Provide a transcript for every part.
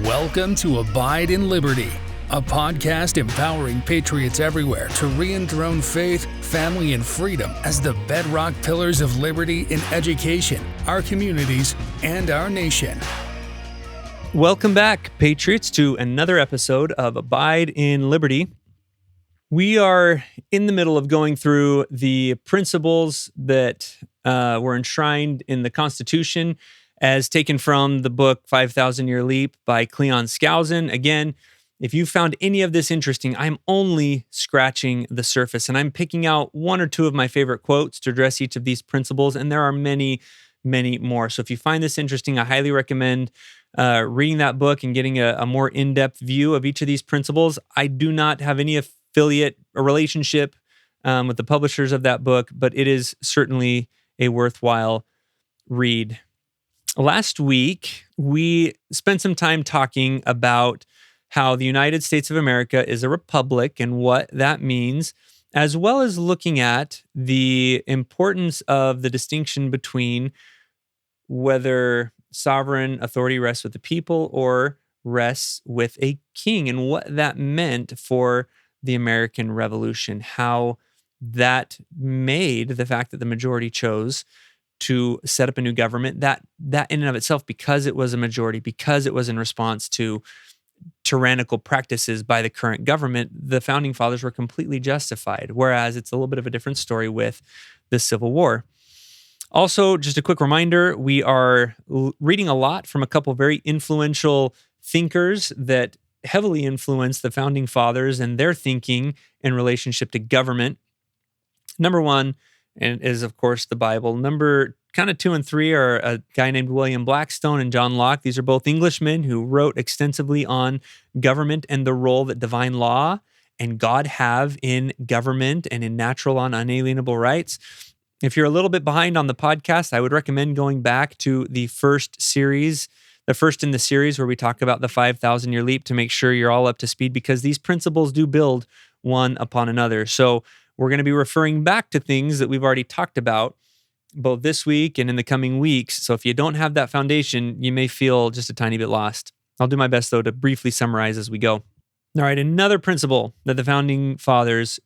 Welcome to Abide in Liberty, a podcast empowering patriots everywhere to re-enthrone faith, family, and freedom as the bedrock pillars of liberty in education, our communities, and our nation. Welcome back, patriots, to another episode of Abide in Liberty. We are in the middle of going through the principles that were enshrined in the Constitution as taken from the book 5,000 Year Leap by Cleon Skousen. Again, if you found any of this interesting, I'm only scratching the surface, and I'm picking out one or two of my favorite quotes to address each of these principles, and there are many, many more. So if you find this interesting, I highly recommend reading that book and getting a more in-depth view of each of these principles. I do not have any affiliate or relationship with the publishers of that book, but it is certainly a worthwhile read. Last week, we spent some time talking about how the United States of America is a republic and what that means, as well as looking at the importance of the distinction between whether sovereign authority rests with the people or rests with a king, and what that meant for the American Revolution, how that made the fact that the majority chose to set up a new government, that in and of itself, because it was a majority, because it was in response to tyrannical practices by the current government, the founding fathers were completely justified. Whereas it's a little bit of a different story with the Civil War. Also, just a quick reminder, we are reading a lot from a couple very influential thinkers that heavily influenced the founding fathers and their thinking in relationship to government. Number one is, of course, the Bible. Number kind of 2 and 3 are a guy named William Blackstone and John Locke. These are both Englishmen who wrote extensively on government and the role that divine law and God have in government and in natural and unalienable rights. If you're a little bit behind on the podcast, I would recommend going back to the first in the series where we talk about the 5,000 year leap to make sure you're all up to speed, because these principles do build one upon another. So we're going to be referring back to things that we've already talked about both this week and in the coming weeks. So if you don't have that foundation, you may feel just a tiny bit lost. I'll do my best, though, to briefly summarize as we go. All right, another principle that the founding fathers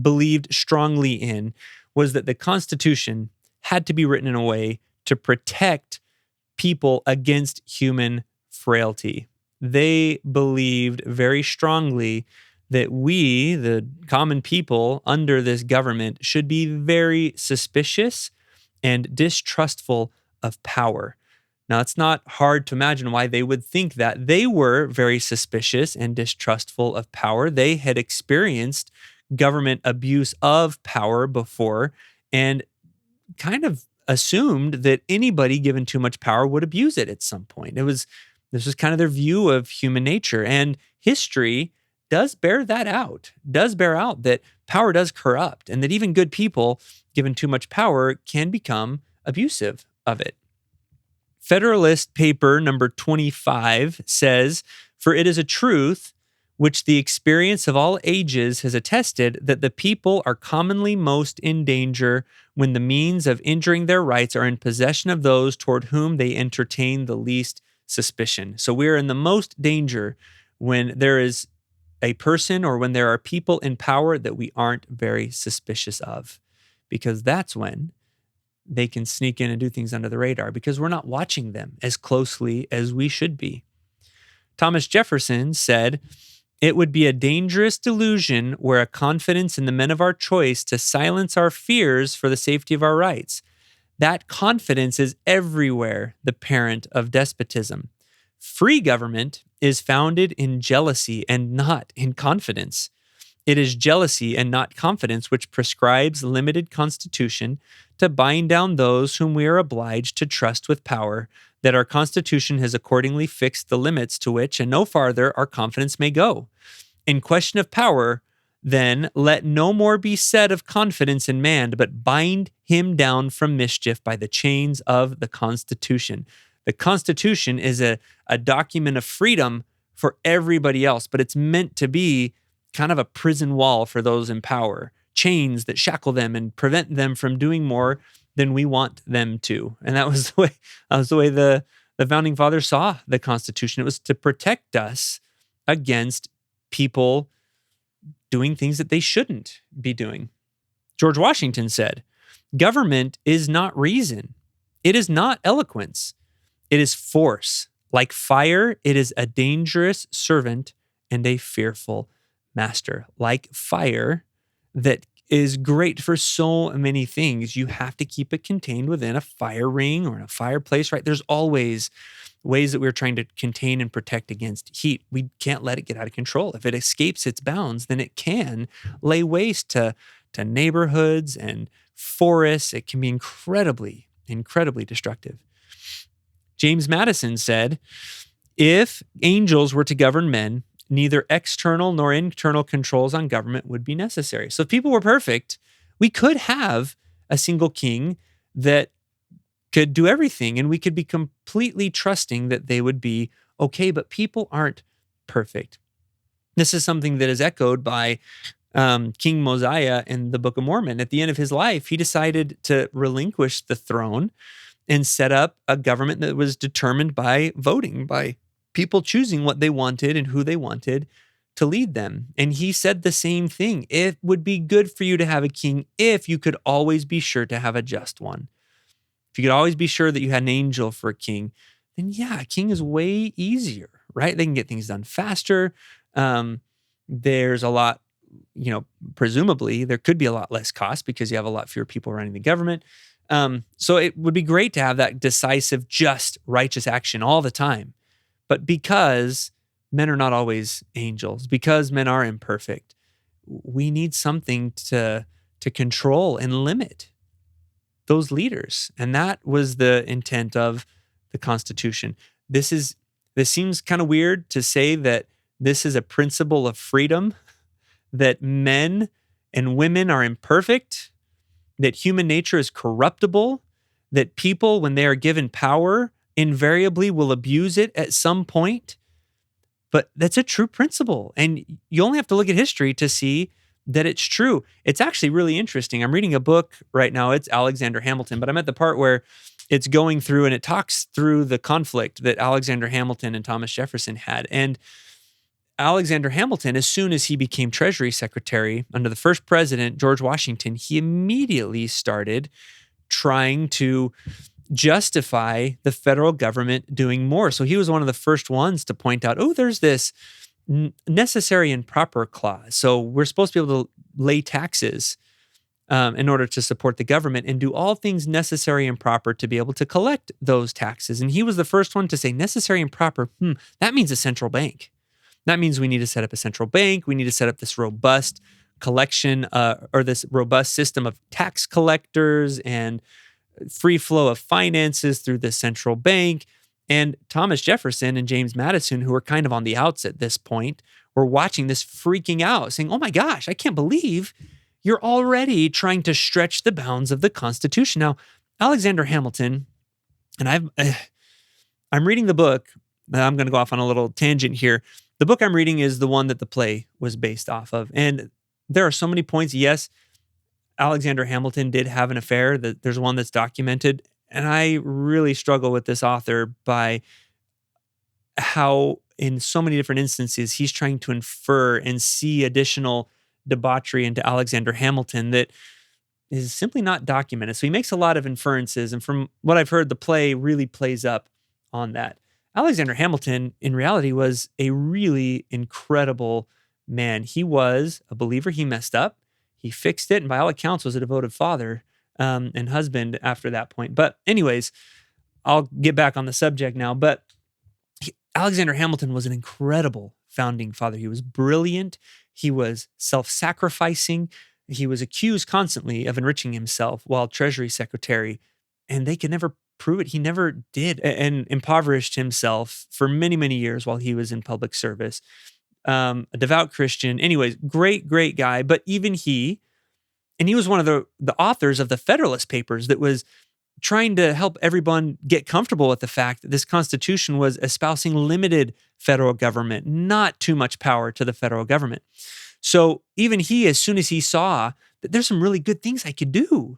believed strongly in was that the Constitution had to be written in a way to protect people against human frailty. They believed very strongly that we, the common people under this government, should be very suspicious and distrustful of power. Now, it's not hard to imagine why they would think that. They were very suspicious and distrustful of power. They had experienced government abuse of power before and kind of assumed that anybody given too much power would abuse it at some point. This was kind of their view of human nature, and history does bear out that power does corrupt, and that even good people given too much power can become abusive of it. Federalist paper number 25 says, "For it is a truth which the experience of all ages has attested, that the people are commonly most in danger when the means of injuring their rights are in possession of those toward whom they entertain the least suspicion." So we're in the most danger when there is a person or when there are people in power that we aren't very suspicious of, because that's when they can sneak in and do things under the radar, because we're not watching them as closely as we should be. Thomas Jefferson said, "It would be a dangerous delusion were a confidence in the men of our choice to silence our fears for the safety of our rights. That confidence is everywhere the parent of despotism. Free government is founded in jealousy and not in confidence. It is jealousy and not confidence which prescribes limited constitution to bind down those whom we are obliged to trust with power, that our Constitution has accordingly fixed the limits to which and no farther our confidence may go. In question of power, then, let no more be said of confidence in man, but bind him down from mischief by the chains of the Constitution." The Constitution is a document of freedom for everybody else, but it's meant to be kind of a prison wall for those in power, chains that shackle them and prevent them from doing more than we want them to. And that was the way the The founding fathers saw the Constitution. It was to protect us against people doing things that they shouldn't be doing. George Washington said, "Government is not reason. It is not eloquence. It is force. Like fire, it is a dangerous servant and a fearful master." Like fire that is great for so many things, you have to keep it contained within a fire ring or in a fireplace, right? There's always ways that we're trying to contain and protect against heat. We can't let it get out of control. If it escapes its bounds, then it can lay waste to neighborhoods and forests. It can be incredibly, incredibly destructive. James Madison said, "If angels were to govern men, neither external nor internal controls on government would be necessary." So if people were perfect, we could have a single king that could do everything, and we could be completely trusting that they would be okay, but people aren't perfect. This is something that is echoed by King Mosiah in the Book of Mormon. At the end of his life, he decided to relinquish the throne and set up a government that was determined by voting, by people choosing what they wanted and who they wanted to lead them. And he said the same thing. It would be good for you to have a king if you could always be sure to have a just one. If you could always be sure that you had an angel for a king, then yeah, a king is way easier, right? They can get things done faster. There's a lot, presumably there could be a lot less cost because you have a lot fewer people running the government. So it would be great to have that decisive, just, righteous action all the time. But because men are not always angels, because men are imperfect, we need something to control and limit those leaders. And that was the intent of the Constitution. This seems kind of weird to say that this is a principle of freedom, that men and women are imperfect, that human nature is corruptible, that people, when they are given power, invariably will abuse it at some point. But that's a true principle. And you only have to look at history to see that it's true. It's actually really interesting. I'm reading a book right now. It's Alexander Hamilton, but I'm at the part where it's going through and it talks through the conflict that Alexander Hamilton and Thomas Jefferson had. And Alexander Hamilton, as soon as he became Treasury Secretary under the first president, George Washington, he immediately started trying to justify the federal government doing more. So he was one of the first ones to point out, there's this necessary and proper clause. So we're supposed to be able to lay taxes in order to support the government and do all things necessary and proper to be able to collect those taxes. And he was the first one to say necessary and proper. That means a central bank. That means we need to set up a central bank. We need to set up this robust collection or this robust system of tax collectors and free flow of finances through the central bank. And Thomas Jefferson and James Madison, who were kind of on the outs at this point, were watching this I'm saying, oh my gosh, I can't believe you're already trying to stretch the bounds of the Constitution. Now, Alexander Hamilton, and I'm reading the book. I'm going to go off on a little tangent here. The book I'm reading is the one that the play was based off of. And there are so many points. Yes, Alexander Hamilton did have an affair. There's one that's documented. And I really struggle with this author by how in so many different instances he's trying to infer and see additional debauchery into Alexander Hamilton that is simply not documented. So he makes a lot of inferences. And from what I've heard, the play really plays up on that. Alexander Hamilton, in reality, was a really incredible man. He was a believer. He messed up. He fixed it. And by all accounts, was a devoted father and husband after that point. But anyways, I'll get back on the subject now. But Alexander Hamilton was an incredible founding father. He was brilliant. He was self-sacrificing. He was accused constantly of enriching himself while Treasury Secretary, and they could never prove it. He never did, and impoverished himself for many, many years while he was in public service. A devout Christian. Anyways, great, great guy. But even he was one of the authors of the Federalist Papers that was trying to help everyone get comfortable with the fact that this Constitution was espousing limited federal government, not too much power to the federal government. So even he, as soon as he saw that there's some really good things I could do,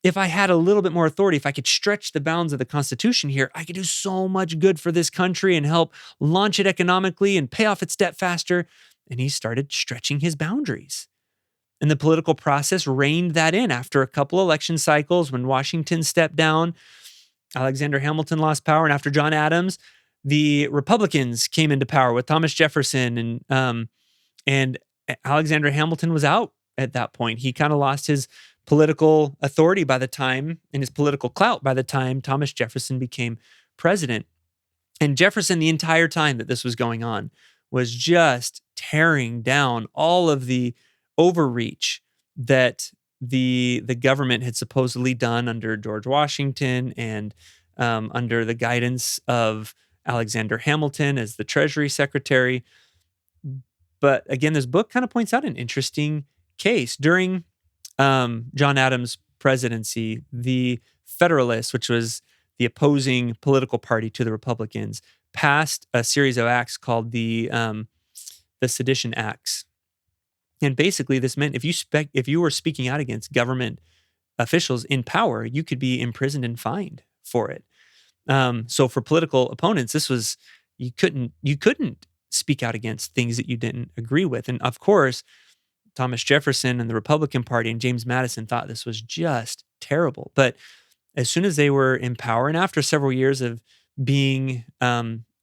if I had a little bit more authority, if I could stretch the bounds of the Constitution here, I could do so much good for this country and help launch it economically and pay off its debt faster. And he started stretching his boundaries. And the political process reined that in after a couple election cycles. When Washington stepped down, Alexander Hamilton lost power. And after John Adams, the Republicans came into power with Thomas Jefferson. And Alexander Hamilton was out at that point. He kind of lost his political authority by the time, and his political clout by the time Thomas Jefferson became president. And Jefferson, the entire time that this was going on, was just tearing down all of the overreach that the government had supposedly done under George Washington and under the guidance of Alexander Hamilton as the Treasury Secretary. But again, this book kind of points out an interesting case. During John Adams' presidency, the Federalists, which was the opposing political party to the Republicans, passed a series of acts called the Sedition Acts. And basically, this meant if you were speaking out against government officials in power, you could be imprisoned and fined for it. So for political opponents, this was you couldn't speak out against things that you didn't agree with. And of course, Thomas Jefferson and the Republican Party and James Madison thought this was just terrible. But as soon as they were in power, and after several years of being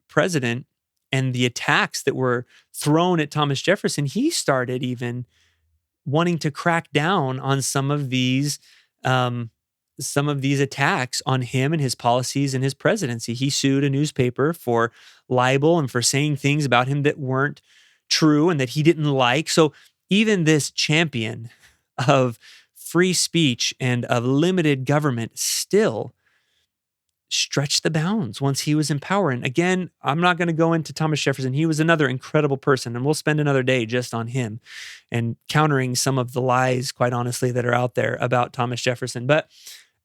president, and the attacks that were thrown at Thomas Jefferson, he started even wanting to crack down on some of these attacks on him and his policies and his presidency. He sued a newspaper for libel and for saying things about him that weren't true and that he didn't like. So even this champion of free speech and of limited government still stretched the bounds once he was in power. And again, I'm not going to go into Thomas Jefferson. He was another incredible person, and we'll spend another day just on him and countering some of the lies, quite honestly, that are out there about Thomas Jefferson. But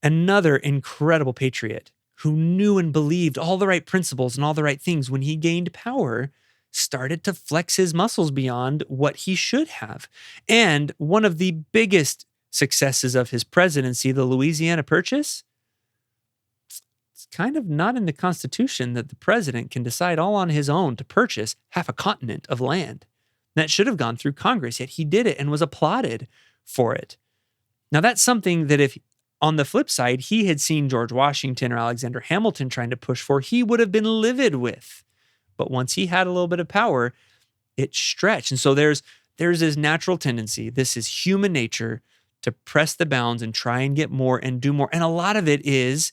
another incredible patriot who knew and believed all the right principles and all the right things when he gained power started to flex his muscles beyond what he should have. And one of the biggest successes of his presidency, the Louisiana Purchase, it's kind of not in the Constitution that the president can decide all on his own to purchase half a continent of land. That should have gone through Congress, yet he did it and was applauded for it. Now, that's something that if, on the flip side, he had seen George Washington or Alexander Hamilton trying to push for, he would have been livid with. But once he had a little bit of power, it stretched. And so there's this natural tendency, this is human nature, to press the bounds and try and get more and do more. And a lot of it is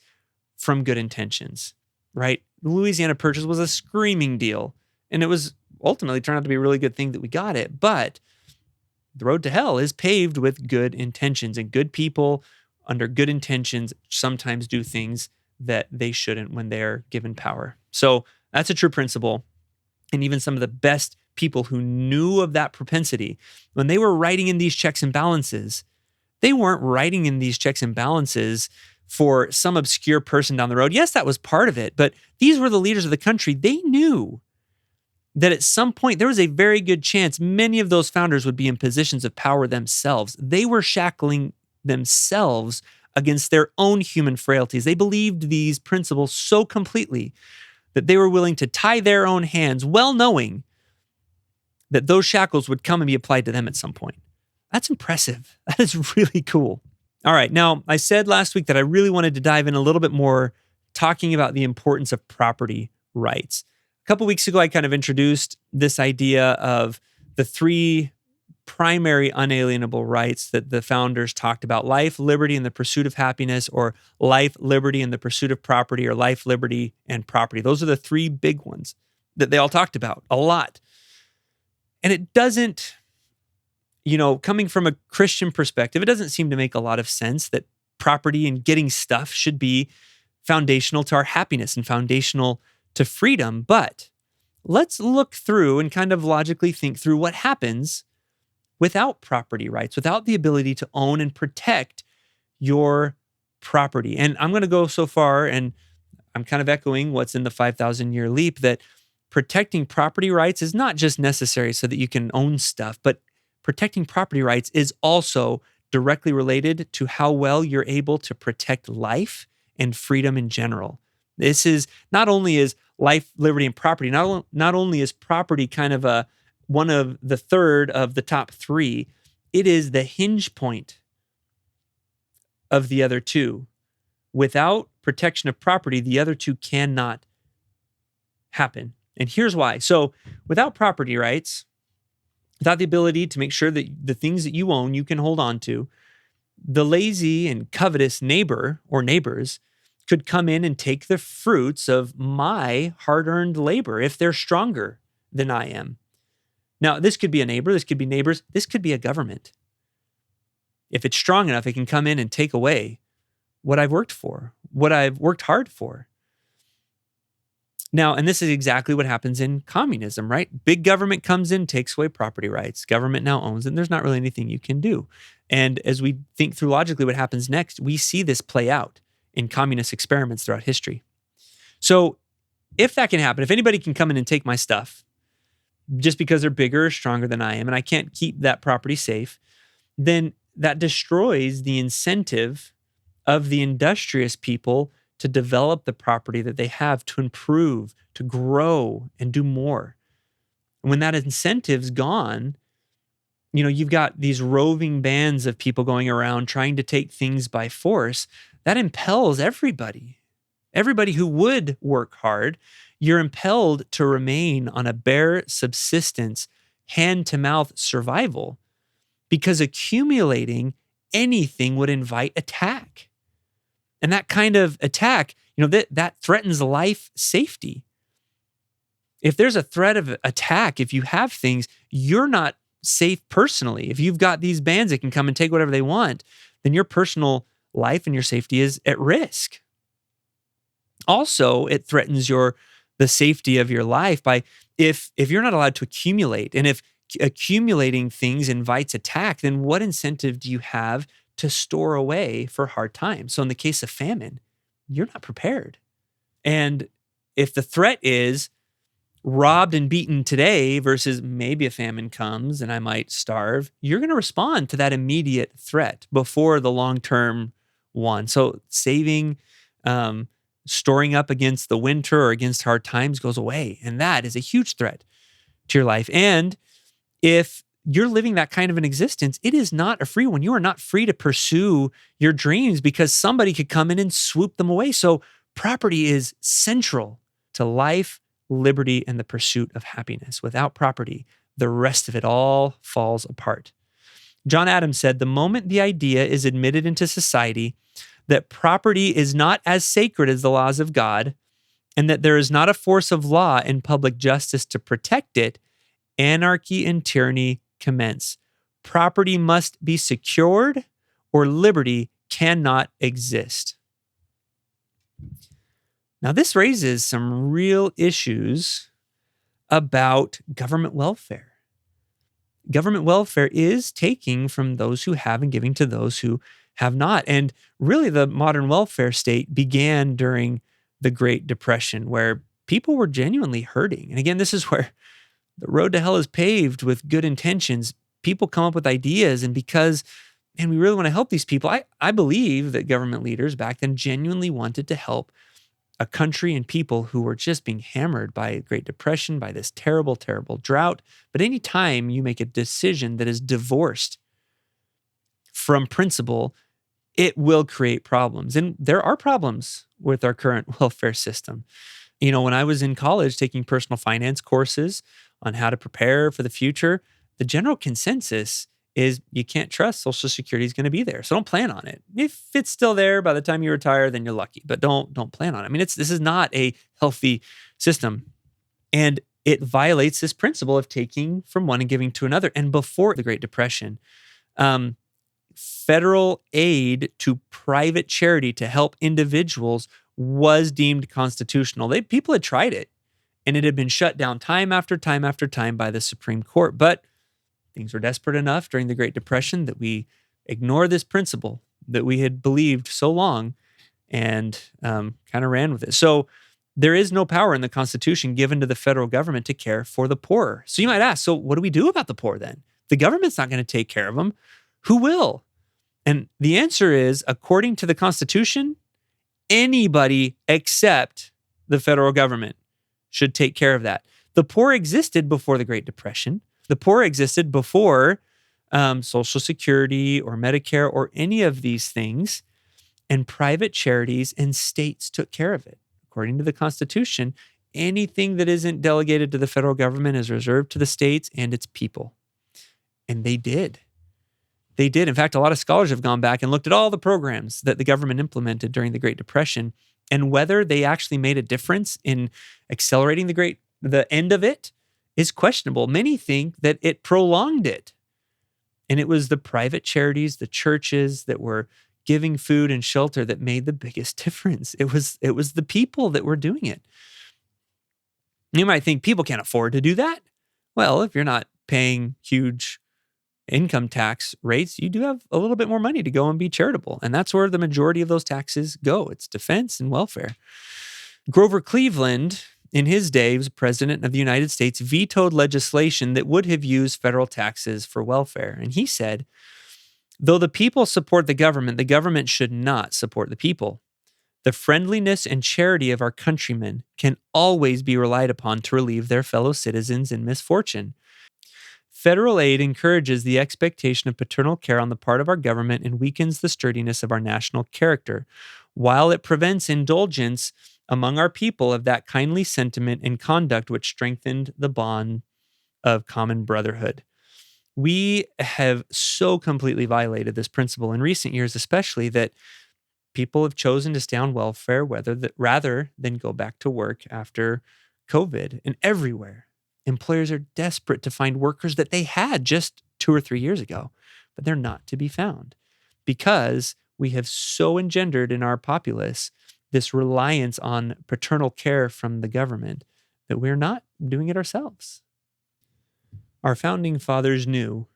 from good intentions, right? The Louisiana Purchase was a screaming deal, and it was ultimately turned out to be a really good thing that we got it. But the road to hell is paved with good intentions, and good people under good intentions sometimes do things that they shouldn't when they're given power. So that's a true principle. And even some of the best people who knew of that propensity, when they were writing in these checks and balances, they weren't writing in these checks and balances for some obscure person down the road. Yes, that was part of it, but these were the leaders of the country. They knew that at some point there was a very good chance many of those founders would be in positions of power themselves. They were shackling themselves against their own human frailties. They believed these principles so completely that they were willing to tie their own hands, well knowing that those shackles would come and be applied to them at some point. That's impressive. That is really cool. All right. Now, I said last week that I really wanted to dive in a little bit more talking about the importance of property rights. A couple weeks ago, I kind of introduced this idea of the three primary unalienable rights that the founders talked about: life, liberty, and the pursuit of happiness, or life, liberty, and the pursuit of property, or life, liberty, and property. Those are the three big ones that they all talked about a lot. And it doesn't, coming from a Christian perspective, it doesn't seem to make a lot of sense that property and getting stuff should be foundational to our happiness and foundational to freedom. But let's look through and kind of logically think through what happens without property rights, without the ability to own and protect your property. And I'm going to go so far, and I'm kind of echoing what's in the 5,000-year leap, that protecting property rights is not just necessary so that you can own stuff, but protecting property rights is also directly related to how well you're able to protect life and freedom in general. This is not only is life, liberty, and property, not only is property kind of one of the third of the top three, it is the hinge point of the other two. Without protection of property, the other two cannot happen. And here's why. So without property rights, without the ability to make sure that the things that you own, you can hold on to, the lazy and covetous neighbor or neighbors could come in and take the fruits of my hard-earned labor if they're stronger than I am. Now, this could be a neighbor, this could be neighbors, this could be a government. If it's strong enough, it can come in and take away what I've worked for, what I've worked hard for. Now, and this is exactly what happens in communism, right? Big government comes in, takes away property rights. Government now owns it, and there's not really anything you can do. And as we think through logically what happens next, we see this play out in communist experiments throughout history. So if that can happen, if anybody can come in and take my stuff just because they're bigger or stronger than I am, and I can't keep that property safe, then that destroys the incentive of the industrious people to develop the property that they have, to improve, to grow, and do more. And when that incentive's gone, you've got these roving bands of people going around trying to take things by force. That impels everybody who would work hard. You're impelled to remain on a bare subsistence, hand-to-mouth survival, because accumulating anything would invite attack. And that kind of attack, that threatens life safety. If there's a threat of attack, if you have things, you're not safe personally. If you've got these bands that can come and take whatever they want, then your personal life and your safety is at risk. Also, it threatens the safety of your life by if you're not allowed to accumulate, and if accumulating things invites attack, then what incentive do you have to store away for hard times? So in the case of famine, you're not prepared. And if the threat is robbed and beaten today versus maybe a famine comes and I might starve, you're going to respond to that immediate threat before the long-term one. So saving, storing up against the winter or against hard times goes away. And that is a huge threat to your life. And if you're living that kind of an existence, it is not a free one. You are not free to pursue your dreams because somebody could come in and swoop them away. So property is central to life, liberty, and the pursuit of happiness. Without property, the rest of it all falls apart. John Adams said, "The moment the idea is admitted into society that property is not as sacred as the laws of God, and that there is not a force of law and public justice to protect it, anarchy and tyranny commence. Property must be secured, or liberty cannot exist." Now, this raises some real issues about government welfare. Government welfare is taking from those who have and giving to those who have not. And really, the modern welfare state began during the Great Depression, where people were genuinely hurting. And again, this is where the road to hell is paved with good intentions. People come up with ideas, and because, we really want to help these people. I believe that government leaders back then genuinely wanted to help a country and people who were just being hammered by a Great Depression, by this terrible, terrible drought. But any time you make a decision that is divorced from principle, it will create problems. And there are problems with our current welfare system. When I was in college taking personal finance courses on how to prepare for the future, the general consensus is you can't trust Social Security is going to be there. So don't plan on it. If it's still there by the time you retire, then you're lucky, but don't plan on it. This is not a healthy system. And it violates this principle of taking from one and giving to another. And before the Great Depression, federal aid to private charity to help individuals was deemed constitutional. People had tried it, and it had been shut down time after time after time by the Supreme Court. But things were desperate enough during the Great Depression that we ignored this principle that we had believed so long and kind of ran with it. So there is no power in the Constitution given to the federal government to care for the poor. So you might ask, so what do we do about the poor then? The government's not going to take care of them. Who will? And the answer is, according to the Constitution, anybody except the federal government should take care of that. The poor existed before the Great Depression. The poor existed before Social Security or Medicare or any of these things, and private charities and states took care of it. According to the Constitution, anything that isn't delegated to the federal government is reserved to the states and its people. And they did. They did. In fact, a lot of scholars have gone back and looked at all the programs that the government implemented during the Great Depression and whether they actually made a difference in accelerating the end of it is questionable. Many think that it prolonged it. And it was the private charities, the churches that were giving food and shelter that made the biggest difference. It was the people that were doing it. You might think people can't afford to do that. Well, if you're not paying huge income tax rates, you do have a little bit more money to go and be charitable. And that's where the majority of those taxes go. It's defense and welfare. Grover Cleveland, in his day, was president of the United States, vetoed legislation that would have used federal taxes for welfare. And he said, though the people support the government should not support the people. The friendliness and charity of our countrymen can always be relied upon to relieve their fellow citizens in misfortune. Federal aid encourages the expectation of paternal care on the part of our government and weakens the sturdiness of our national character, while it prevents indulgence among our people of that kindly sentiment and conduct which strengthened the bond of common brotherhood. We have so completely violated this principle in recent years, especially that people have chosen to stay on welfare rather than go back to work after COVID. And everywhere, employers are desperate to find workers that they had just 2 or 3 years ago, but they're not to be found because we have so engendered in our populace this reliance on paternal care from the government that we're not doing it ourselves. Our founding fathers knew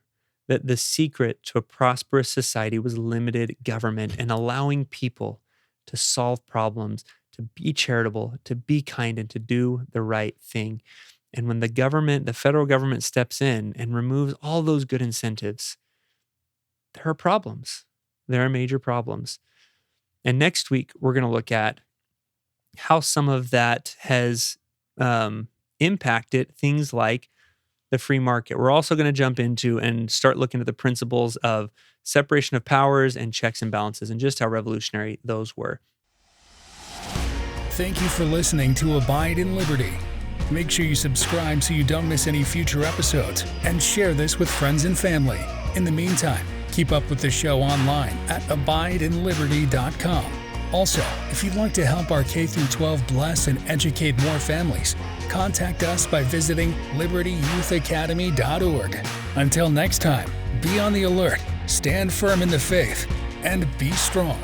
that the secret to a prosperous society was limited government and allowing people to solve problems, to be charitable, to be kind, and to do the right thing. And when the federal government steps in and removes all those good incentives, there are problems. There are major problems. And next week, we're going to look at how some of that has impacted things like the free market. We're also going to jump into and start looking at the principles of separation of powers and checks and balances and just how revolutionary those were. Thank you for listening to Abide in Liberty. Make sure you subscribe so you don't miss any future episodes and share this with friends and family. In the meantime, keep up with the show online at abideinliberty.com. Also, if you'd like to help our K-12 bless and educate more families, contact us by visiting libertyyouthacademy.org. Until next time, be on the alert, stand firm in the faith, and be strong.